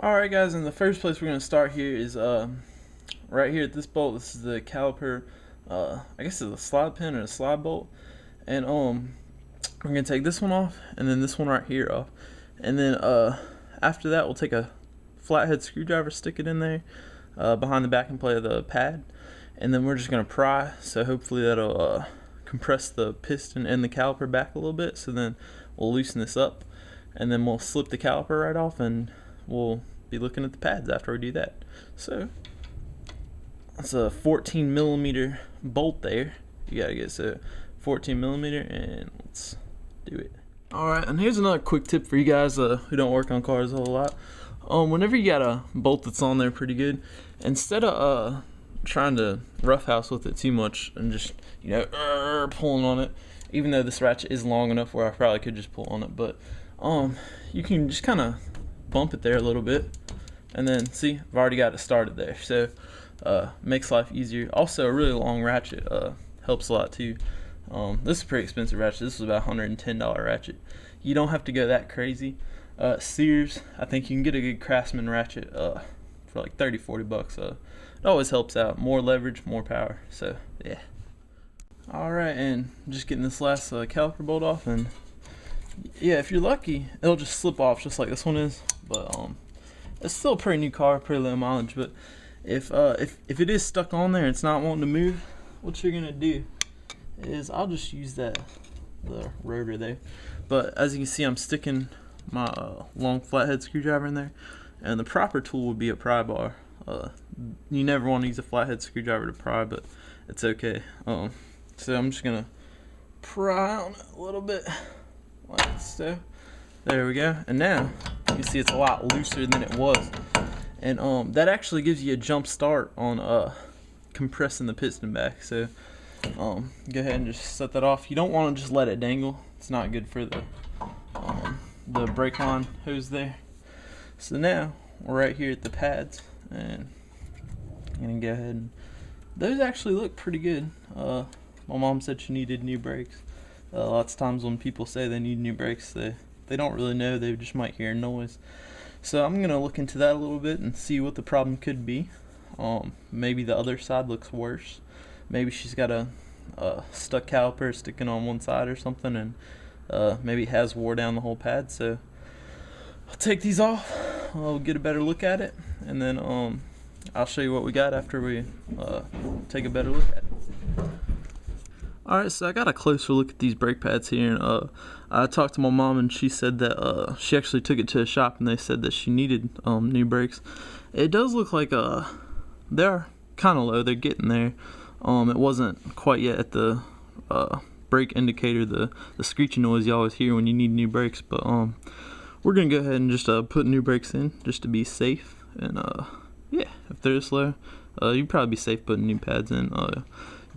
Alright guys, and the first place we're going to start here is right here at this bolt. This is the caliper, I guess it's a slide pin or a slide bolt. And we're going to take this one off and then this one right here off. And then after that we'll take a flathead screwdriver, stick it in there behind the backing plate of the pad. And then we're just going to pry, so hopefully that'll compress the piston and the caliper back a little bit. So then we'll loosen this up and then we'll slip the caliper right off, and we'll be looking at the pads after we do that. So that's a 14 millimeter bolt there. You gotta get so 14 millimeter, and let's do it. Alright, and here's another quick tip for you guys who don't work on cars a whole lot. Whenever you got a bolt that's on there pretty good, instead of trying to roughhouse with it too much and just, pulling on it, even though this ratchet is long enough where I probably could just pull on it, but you can just kind of bump it there a little bit, and then see, I've already got it started there, so makes life easier. Also, a really long ratchet helps a lot too. This is a pretty expensive ratchet. This was about $110 ratchet. You don't have to go that crazy. Sears, I think you can get a good CRAFTSMAN ratchet for like 30-40 bucks. It always helps out. More leverage, more power. So yeah. Alright, and just getting this last caliper bolt off, and yeah, if you're lucky, it'll just slip off just like this one is. But it's still a pretty new car, pretty low mileage. But if it is stuck on there and it's not wanting to move, what you're gonna do is I'll just use the rotor there. But as you can see, I'm sticking my long flathead screwdriver in there, and the proper tool would be a pry bar. You never want to use a flathead screwdriver to pry, but it's okay. So I'm just gonna pry on it a little bit like so. There we go. And now you can see it's a lot looser than it was, and that actually gives you a jump start on compressing the piston back. So go ahead and just set that off. You don't want to just let it dangle. It's not good for the brake line hose there. So now we're right here at the pads, and I'm gonna go ahead and those actually look pretty good. My mom said she needed new brakes. Lots of times when people say they need new brakes, they don't really know. They just might hear noise. So I'm gonna look into that a little bit and see what the problem could be. Maybe the other side looks worse. Maybe she's got a stuck caliper sticking on one side or something, and maybe it has wore down the whole pad. So I'll take these off. I'll get a better look at it, and then I'll show you what we got after we take a better look at it. Alright, so I got a closer look at these brake pads here, and I talked to my mom, and she said that she actually took it to a shop and they said that she needed new brakes. It does look like they're kind of low. They're getting there. It wasn't quite yet at the brake indicator, the screeching noise you always hear when you need new brakes, but we're gonna go ahead and just put new brakes in just to be safe. And yeah, if they're slow, you'd probably be safe putting new pads in. You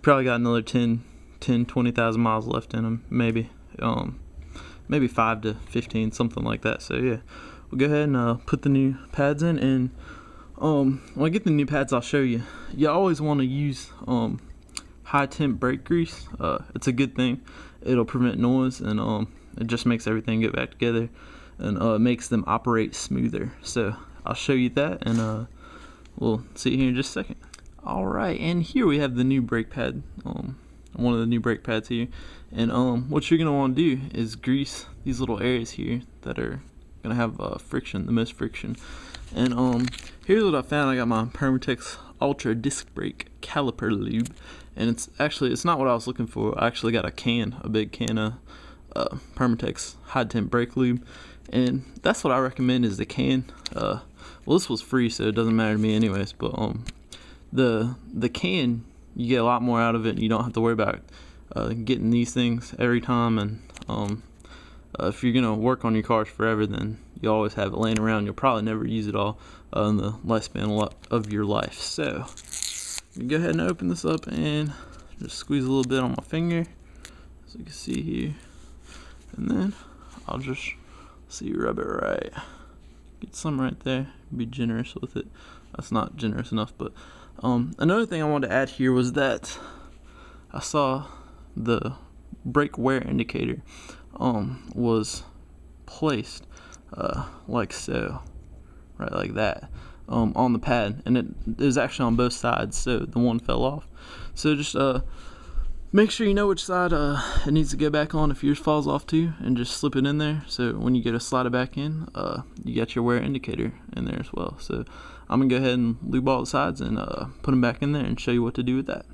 probably got another 20,000 miles left in them, maybe 5 to 15, something like that. So yeah, we'll go ahead and put the new pads in, and when I get the new pads, I'll show you. You always want to use high temp brake grease. It's a good thing. It'll prevent noise, and it just makes everything get back together, and it makes them operate smoother. So I'll show you that, and we'll see you here in just a second. Alright, and here we have the new brake pad, one of the new brake pads here, and what you're going to want to do is grease these little areas here that are going to have friction, the most friction. And here's what I found. I got my Permatex Ultra Disc Brake Caliper Lube, and it's not what I was looking for. I actually got a big can of Permatex high temp brake lube, and that's what I recommend is the can. Well, this was free, so it doesn't matter to me anyways, but the can, you get a lot more out of it, and you don't have to worry about getting these things every time. And if you're gonna work on your cars forever, then you always have it laying around. You'll probably never use it all in the lifespan of your life. So you go ahead and open this up and just squeeze a little bit on my finger, so you can see here, and then I'll just rub it right. Get some right there. Be generous with it. That's not generous enough, but another thing I wanted to add here was that I saw the brake wear indicator was placed like so. right like that, on the pad, and it was actually on both sides, so the one fell off. So just make sure you know which side it needs to go back on if yours falls off too, and just slip it in there, so when you go to slide it back in, you got your wear indicator in there as well. So I'm gonna go ahead and lube all the sides and put them back in there and show you what to do with that.